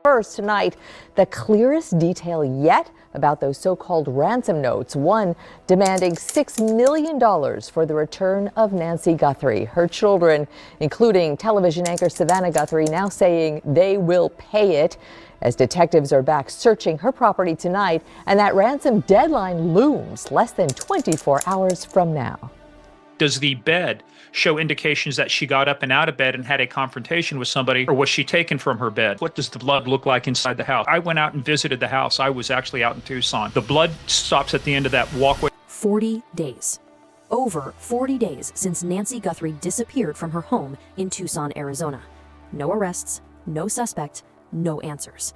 First tonight, the clearest detail yet about those so-called ransom notes, one demanding $6 million for the return of Nancy Guthrie. Her children, including television anchor Savannah Guthrie, now saying they will pay it as detectives are back searching her property tonight, and that ransom deadline looms less than 24 hours from now. Does the bed show indications that she got up and out of bed and had a confrontation with somebody, or was she taken from her bed? What does the blood look like inside the house? I went out and visited the house. I was actually out in Tucson. The blood stops at the end of that walkway. 40 days. Over 40 days since Nancy Guthrie disappeared from her home in Tucson, Arizona. No arrests, no suspect, no answers.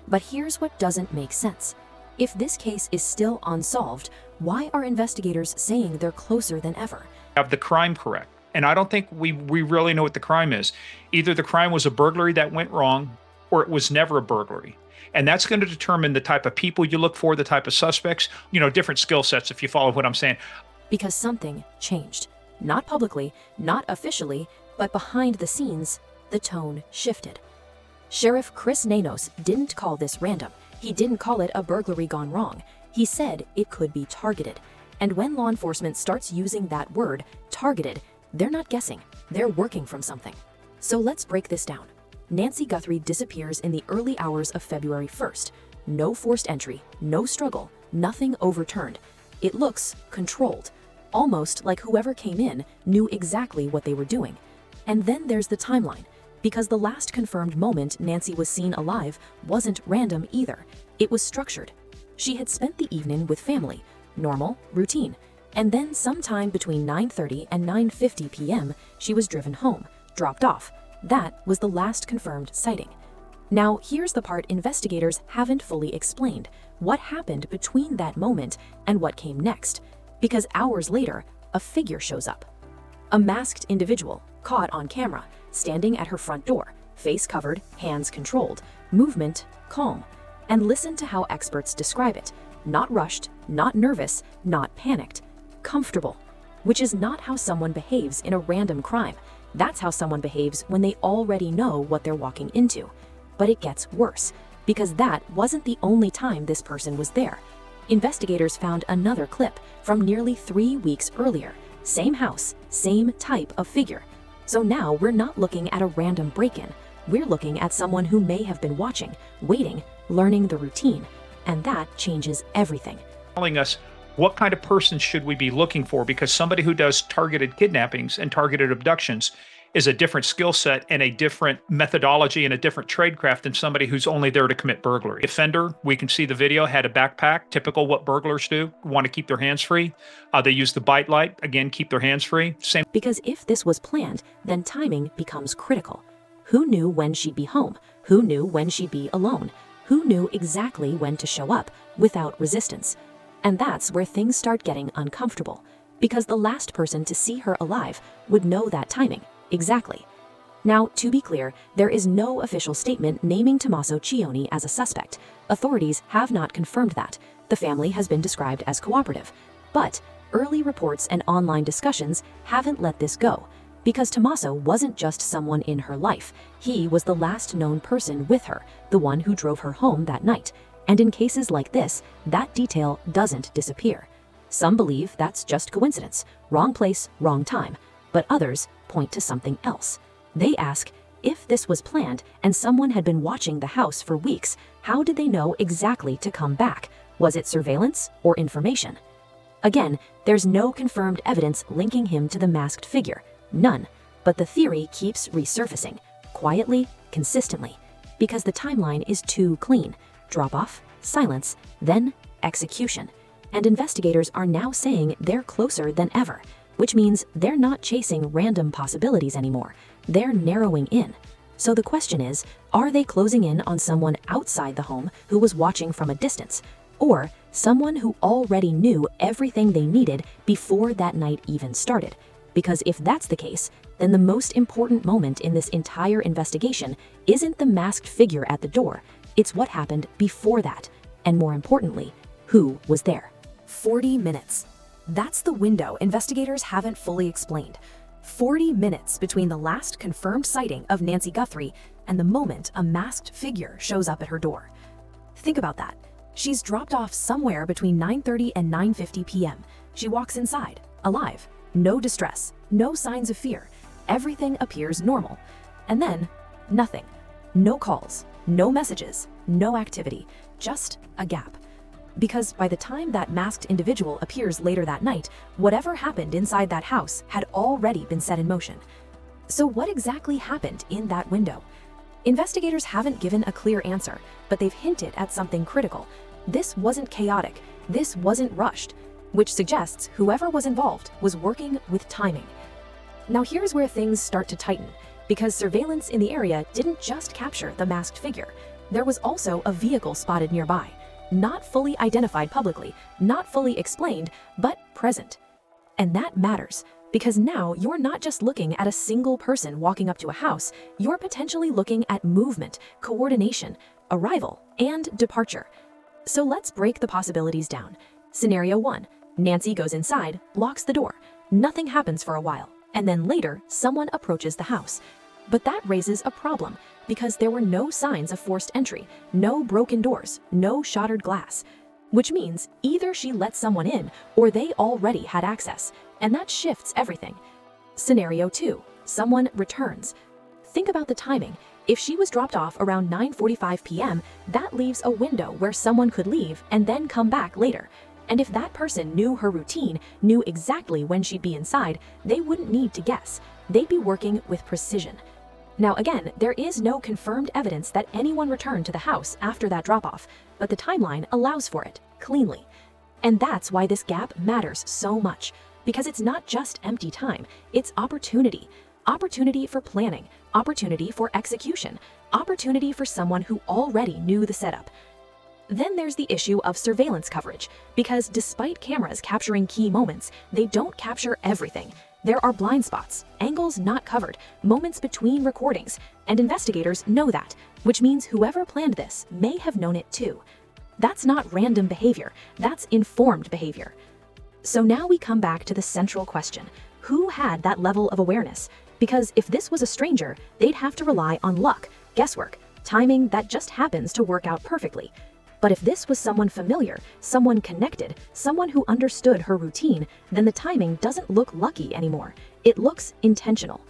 But here's what doesn't make sense. If this case is still unsolved, why are investigators saying they're closer than ever? Have the crime correct. And I don't think we really know what the crime is. Either the crime was a burglary that went wrong, or it was never a burglary. And that's going to determine the type of people you look for, the type of suspects, different skill sets, if you follow what I'm saying. Because something changed. Not publicly, not officially, but behind the scenes, the tone shifted. Sheriff Chris Nanos didn't call this random. He didn't call it a burglary gone wrong. He said it could be targeted. And when law enforcement starts using that word, targeted, they're not guessing. They're working from something. So let's break this down. Nancy Guthrie disappears in the early hours of February 1st. No forced entry, no struggle, nothing overturned. It looks controlled, almost like whoever came in knew exactly what they were doing. And then there's the timeline, because the last confirmed moment Nancy was seen alive wasn't random either. It was structured. She had spent the evening with family, normal, routine. And then sometime between 9:30 and 9:50 p.m., she was driven home, dropped off. That was the last confirmed sighting. Now, here's the part investigators haven't fully explained. What happened between that moment and what came next? Because hours later, a figure shows up. A masked individual, caught on camera, standing at her front door, face covered, hands controlled, movement calm. And listen to how experts describe it. Not rushed, not nervous, not panicked. Comfortable, which is not how someone behaves in a random crime. That's how someone behaves when they already know what they're walking into. But it gets worse, because that wasn't the only time this person was there. Investigators found another clip from nearly 3 weeks earlier. Same house, same type of figure. So now we're not looking at a random break-in. We're looking at someone who may have been watching, waiting, learning the routine. And that changes everything. Telling us what kind of person should we be looking for, because somebody who does targeted kidnappings and targeted abductions is a different skill set and a different methodology and a different tradecraft than somebody who's only there to commit burglary. Offender, we can see the video, had a backpack, typical what burglars do, want to keep their hands free. They use the bite light, again, keep their hands free. Same. Because if this was planned, then timing becomes critical. Who knew when she'd be home? Who knew when she'd be alone? Who knew exactly when to show up without resistance? And that's where things start getting uncomfortable, because the last person to see her alive would know that timing exactly. Now, to be clear, there is no official statement naming Tommaso Cioni as a suspect. Authorities have not confirmed that. The family has been described as cooperative. But early reports and online discussions haven't let this go, because Tommaso wasn't just someone in her life. He was the last known person with her, the one who drove her home that night. And in cases like this, that detail doesn't disappear. Some believe that's just coincidence, wrong place, wrong time, but others point to something else. They ask, if this was planned and someone had been watching the house for weeks, how did they know exactly to come back? Was it surveillance or information? Again, there's no confirmed evidence linking him to the masked figure. None. But the theory keeps resurfacing, quietly, consistently, because the timeline is too clean. Drop-off, silence, then execution. And investigators are now saying they're closer than ever, which means they're not chasing random possibilities anymore. They're narrowing in. So the question is, are they closing in on someone outside the home who was watching from a distance, or someone who already knew everything they needed before that night even started? Because if that's the case, then the most important moment in this entire investigation isn't the masked figure at the door. It's what happened before that, and more importantly, who was there. 40 minutes. That's the window investigators haven't fully explained. 40 minutes between the last confirmed sighting of Nancy Guthrie and the moment a masked figure shows up at her door. Think about that. She's dropped off somewhere between 9:30 and 9:50 p.m. She walks inside, alive, no distress, no signs of fear. Everything appears normal. And then, nothing. No calls, no messages, no activity, just a gap. Because by the time that masked individual appears later that night, whatever happened inside that house had already been set in motion. So what exactly happened in that window? Investigators haven't given a clear answer, but they've hinted at something critical. This wasn't chaotic. This wasn't rushed, which suggests whoever was involved was working with timing. Now here's where things start to tighten, because surveillance in the area didn't just capture the masked figure. There was also a vehicle spotted nearby, not fully identified publicly, not fully explained, but present. And that matters, because now you're not just looking at a single person walking up to a house, you're potentially looking at movement, coordination, arrival, and departure. So let's break the possibilities down. Scenario 1, Nancy goes inside, locks the door. Nothing happens for a while, and then later, someone approaches the house. But that raises a problem, because there were no signs of forced entry, no broken doors, no shattered glass. Which means either she let someone in, or they already had access, and that shifts everything. Scenario 2, someone returns. Think about the timing. If she was dropped off around 9:45 p.m., that leaves a window where someone could leave and then come back later. And if that person knew her routine, knew exactly when she'd be inside, they wouldn't need to guess. They'd be working with precision. Now again, there is no confirmed evidence that anyone returned to the house after that drop-off, but the timeline allows for it, cleanly. And that's why this gap matters so much, because it's not just empty time, it's opportunity. Opportunity for planning, opportunity for execution, opportunity for someone who already knew the setup. Then there's the issue of surveillance coverage, because despite cameras capturing key moments, they don't capture everything. There are blind spots, angles not covered, moments between recordings, and investigators know that, which means whoever planned this may have known it too. That's not random behavior, that's informed behavior. So now we come back to the central question. Who had that level of awareness? Because if this was a stranger, they'd have to rely on luck, guesswork, timing that just happens to work out perfectly. But if this was someone familiar, someone connected, someone who understood her routine, then the timing doesn't look lucky anymore. It looks intentional.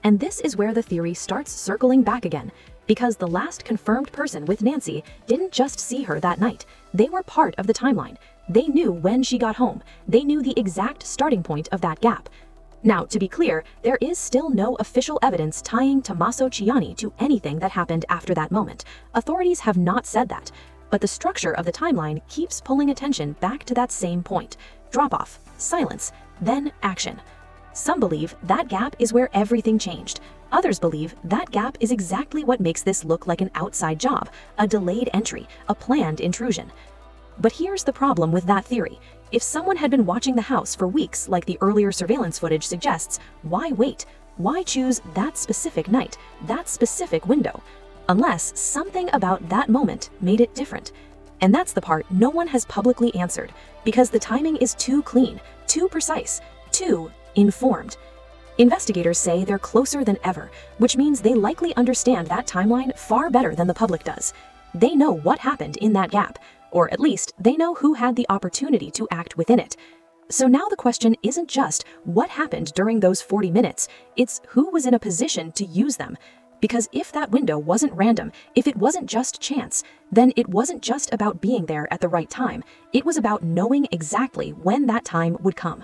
And this is where the theory starts circling back again, because the last confirmed person with Nancy didn't just see her that night. They were part of the timeline. They knew when she got home. They knew the exact starting point of that gap. Now, to be clear, there is still no official evidence tying Tommaso Ciani to anything that happened after that moment. Authorities have not said that. But the structure of the timeline keeps pulling attention back to that same point. Drop-off, silence, then action. Some believe that gap is where everything changed. Others believe that gap is exactly what makes this look like an outside job, a delayed entry, a planned intrusion. But here's the problem with that theory. If someone had been watching the house for weeks, like the earlier surveillance footage suggests, why wait? Why choose that specific night, that specific window? Unless something about that moment made it different. And that's the part no one has publicly answered, because the timing is too clean, too precise, too informed. Investigators say they're closer than ever, which means they likely understand that timeline far better than the public does. They know what happened in that gap, or at least they know who had the opportunity to act within it. So now the question isn't just what happened during those 40 minutes, it's who was in a position to use them. Because if that window wasn't random, if it wasn't just chance, then it wasn't just about being there at the right time. It was about knowing exactly when that time would come.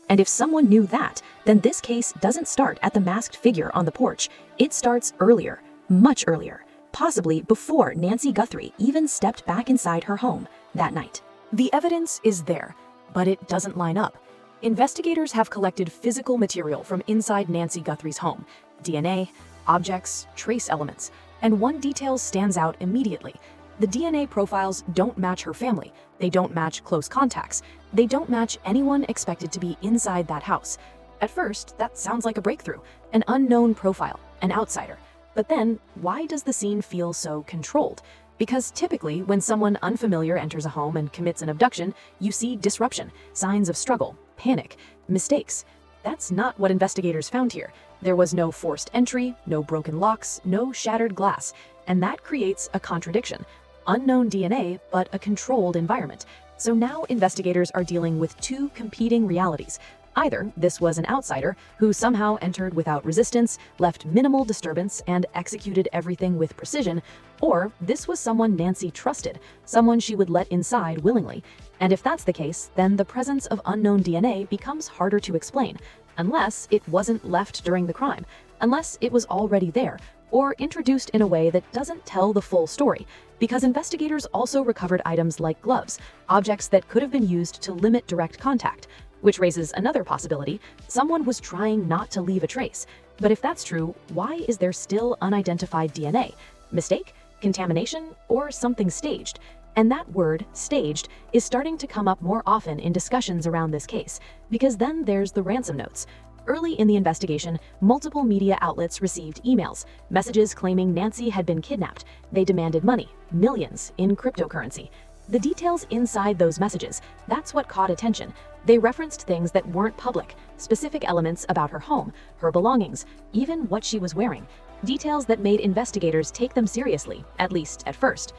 And if someone knew that, then this case doesn't start at the masked figure on the porch. It starts earlier, much earlier, possibly before Nancy Guthrie even stepped back inside her home that night. The evidence is there, but it doesn't line up. Investigators have collected physical material from inside Nancy Guthrie's home, DNA, objects, trace elements, and one detail stands out immediately. The DNA profiles don't match her family, they don't match close contacts, they don't match anyone expected to be inside that house. At first, that sounds like a breakthrough, an unknown profile, an outsider. But then, why does the scene feel so controlled? Because typically, when someone unfamiliar enters a home and commits an abduction, you see disruption, signs of struggle, panic, mistakes. that's not what investigators found here. There was no forced entry, no broken locks, no shattered glass, and that creates a contradiction. Unknown DNA, but a controlled environment. So now investigators are dealing with two competing realities. Either this was an outsider who somehow entered without resistance, left minimal disturbance, and executed everything with precision, or this was someone Nancy trusted, someone she would let inside willingly. And if that's the case, then the presence of unknown DNA becomes harder to explain, unless it wasn't left during the crime, unless it was already there, or introduced in a way that doesn't tell the full story, because investigators also recovered items like gloves, objects that could have been used to limit direct contact, which raises another possibility: someone was trying not to leave a trace. But if that's true, why is there still unidentified DNA? Mistake? Contamination? Or something staged? And that word, staged, is starting to come up more often in discussions around this case, because then there's the ransom notes. Early in the investigation, multiple media outlets received emails, messages claiming Nancy had been kidnapped. They demanded money, millions, in cryptocurrency. The details inside those messages, that's what caught attention. They referenced things that weren't public, specific elements about her home, her belongings, even what she was wearing. Details that made investigators take them seriously, at least at first.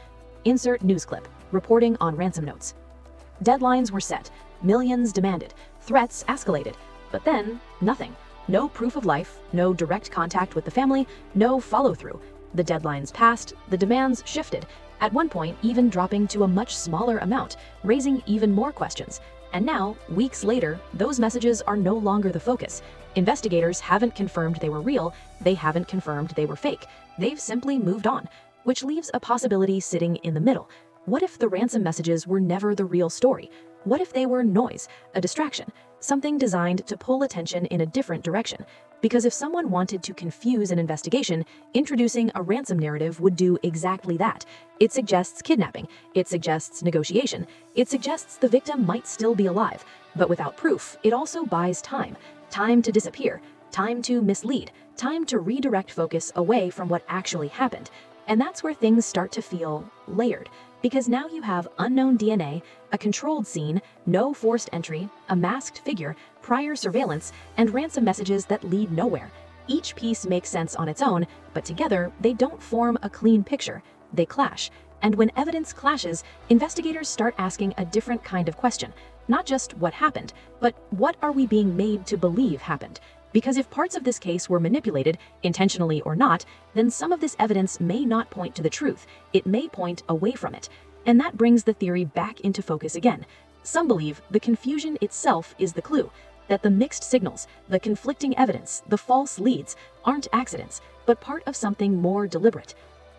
Insert news clip, reporting on ransom notes. Deadlines were set, millions demanded, threats escalated, but then nothing. No proof of life, no direct contact with the family, no follow-through. The deadlines passed, the demands shifted, at one point even dropping to a much smaller amount, raising even more questions. And now, weeks later, those messages are no longer the focus. Investigators haven't confirmed they were real, they haven't confirmed they were fake. They've simply moved on, which leaves a possibility sitting in the middle. What if the ransom messages were never the real story? What if they were noise, a distraction, something designed to pull attention in a different direction? Because if someone wanted to confuse an investigation, introducing a ransom narrative would do exactly that. It suggests kidnapping, it suggests negotiation, it suggests the victim might still be alive. But without proof, it also buys time. Time to disappear, time to mislead, time to redirect focus away from what actually happened. And that's where things start to feel layered. Because now you have unknown DNA, a controlled scene, no forced entry, a masked figure, prior surveillance, and ransom messages that lead nowhere. Each piece makes sense on its own, but together they don't form a clean picture. They clash. And when evidence clashes, investigators start asking a different kind of question. Not just what happened, but what are we being made to believe happened? Because if parts of this case were manipulated, intentionally or not, then some of this evidence may not point to the truth. It may point away from it. And that brings the theory back into focus again. Some believe the confusion itself is the clue, that the mixed signals, the conflicting evidence, the false leads aren't accidents, but part of something more deliberate.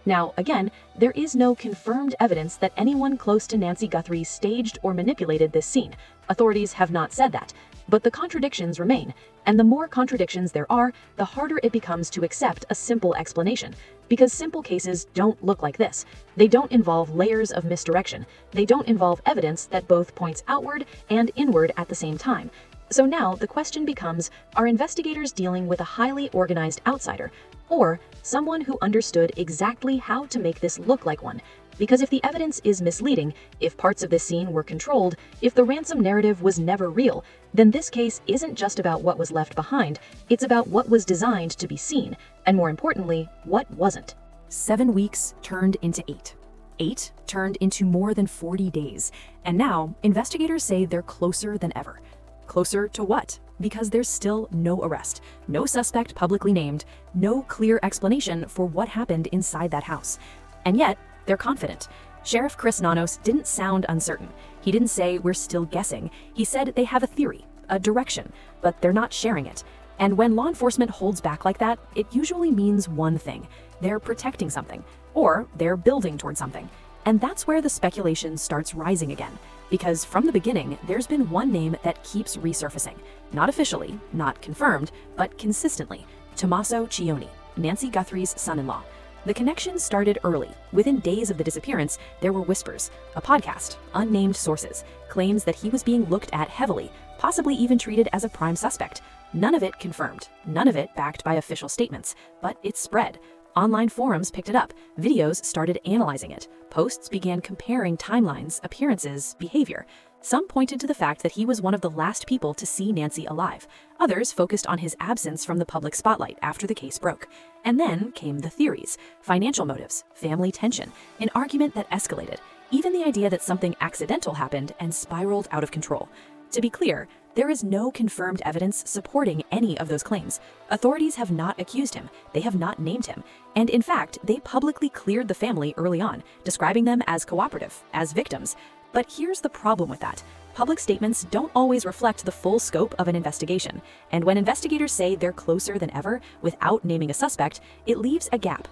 Now, again, there is no confirmed evidence that anyone close to Nancy Guthrie staged or manipulated this scene. Authorities have not said that. But the contradictions remain, and the more contradictions there are, the harder it becomes to accept a simple explanation. Because simple cases don't look like this. They don't involve layers of misdirection. They don't involve evidence that both points outward and inward at the same time. So now the question becomes, are investigators dealing with a highly organized outsider, or someone who understood exactly how to make this look like one? Because if the evidence is misleading, if parts of this scene were controlled, if the ransom narrative was never real, then this case isn't just about what was left behind, it's about what was designed to be seen, and more importantly, what wasn't. 7 weeks turned into 8. 8 turned into more than 40 days. And now, investigators say they're closer than ever. Closer to what? Because there's still no arrest, no suspect publicly named, no clear explanation for what happened inside that house. And yet, they're confident. Sheriff Chris Nanos didn't sound uncertain. He didn't say we're still guessing. He said they have a theory, a direction, but they're not sharing it. And when law enforcement holds back like that, it usually means one thing. They're protecting something, or they're building toward something. And that's where the speculation starts rising again. Because from the beginning, there's been one name that keeps resurfacing. Not officially, not confirmed, but consistently. Tommaso Cioni, Nancy Guthrie's son-in-law. The connection started early. Within days of the disappearance, there were whispers, a podcast, unnamed sources, claims that he was being looked at heavily, possibly even treated as a prime suspect. None of it confirmed, none of it backed by official statements, but it spread. Online forums picked it up, videos started analyzing it, posts began comparing timelines, appearances, behavior. Some pointed to the fact that he was one of the last people to see Nancy alive. Others focused on his absence from the public spotlight after the case broke. And then came the theories: financial motives, family tension, an argument that escalated, even the idea that something accidental happened and spiraled out of control. To be clear, there is no confirmed evidence supporting any of those claims. Authorities have not accused him, they have not named him, and in fact, they publicly cleared the family early on, describing them as cooperative, as victims. But here's the problem with that. Public statements don't always reflect the full scope of an investigation, and when investigators say they're closer than ever without naming a suspect, it leaves a gap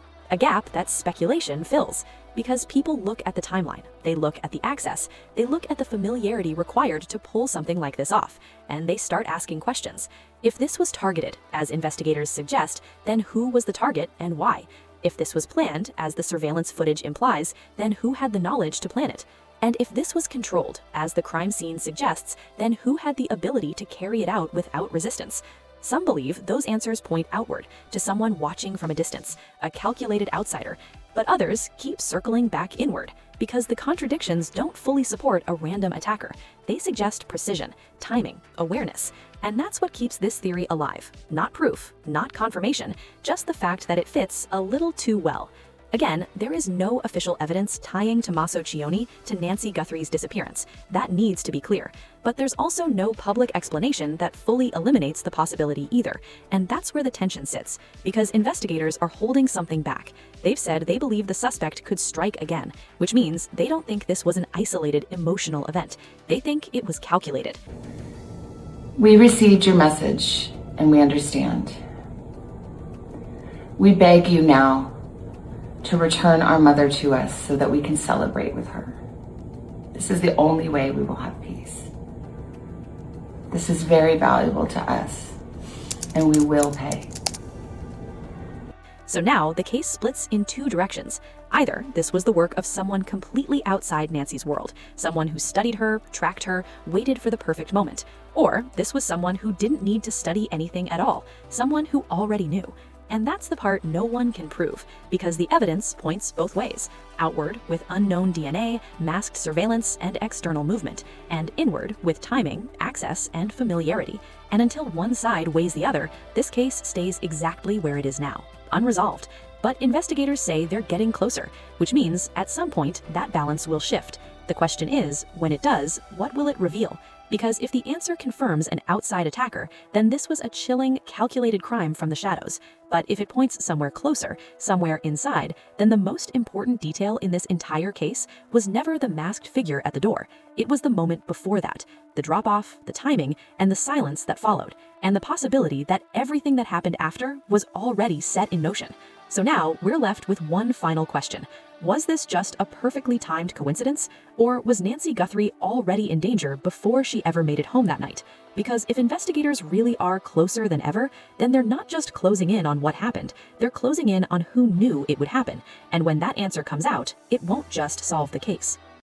that speculation fills. Because people look at the timeline, they look at the access, they look at the familiarity required to pull something like this off, and they start asking questions. If this was targeted, as investigators suggest, then who was the target and why? If this was planned, as the surveillance footage implies, then who had the knowledge to plan it? And if this was controlled, as the crime scene suggests, then who had the ability to carry it out without resistance? Some believe those answers point outward, to someone watching from a distance, a calculated outsider, but others keep circling back inward, because the contradictions don't fully support a random attacker. They suggest precision, timing, awareness, and that's what keeps this theory alive. Not proof, not confirmation, just the fact that it fits a little too well. Again, there is no official evidence tying Tommaso Cioni to Nancy Guthrie's disappearance. That needs to be clear. But there's also no public explanation that fully eliminates the possibility either. And that's where the tension sits, because investigators are holding something back. They've said they believe the suspect could strike again, which means they don't think this was an isolated emotional event. They think it was calculated. We received your message, and we understand. We beg you now to return our mother to us so that we can celebrate with her. This is the only way we will have peace. This is very valuable to us, and we will pay. So now the case splits in two directions. Either this was the work of someone completely outside Nancy's world, someone who studied her, tracked her, waited for the perfect moment, or this was someone who didn't need to study anything at all, someone who already knew. And that's the part no one can prove, because the evidence points both ways: outward with unknown DNA, masked surveillance, and external movement, and inward with timing, access, and familiarity. And until one side weighs the other, this case stays exactly where it is now, unresolved. But investigators say they're getting closer, which means at some point that balance will shift. The question is, when it does, what will it reveal? Because if the answer confirms an outside attacker, then this was a chilling, calculated crime from the shadows. But if it points somewhere closer, somewhere inside, then the most important detail in this entire case was never the masked figure at the door. It was the moment before that, the drop-off, the timing, and the silence that followed, and the possibility that everything that happened after was already set in motion. So now we're left with one final question. Was this just a perfectly timed coincidence, or was Nancy Guthrie already in danger before she ever made it home that night? Because if investigators really are closer than ever, then they're not just closing in on what happened, they're closing in on who knew it would happen. And when that answer comes out, it won't just solve the case.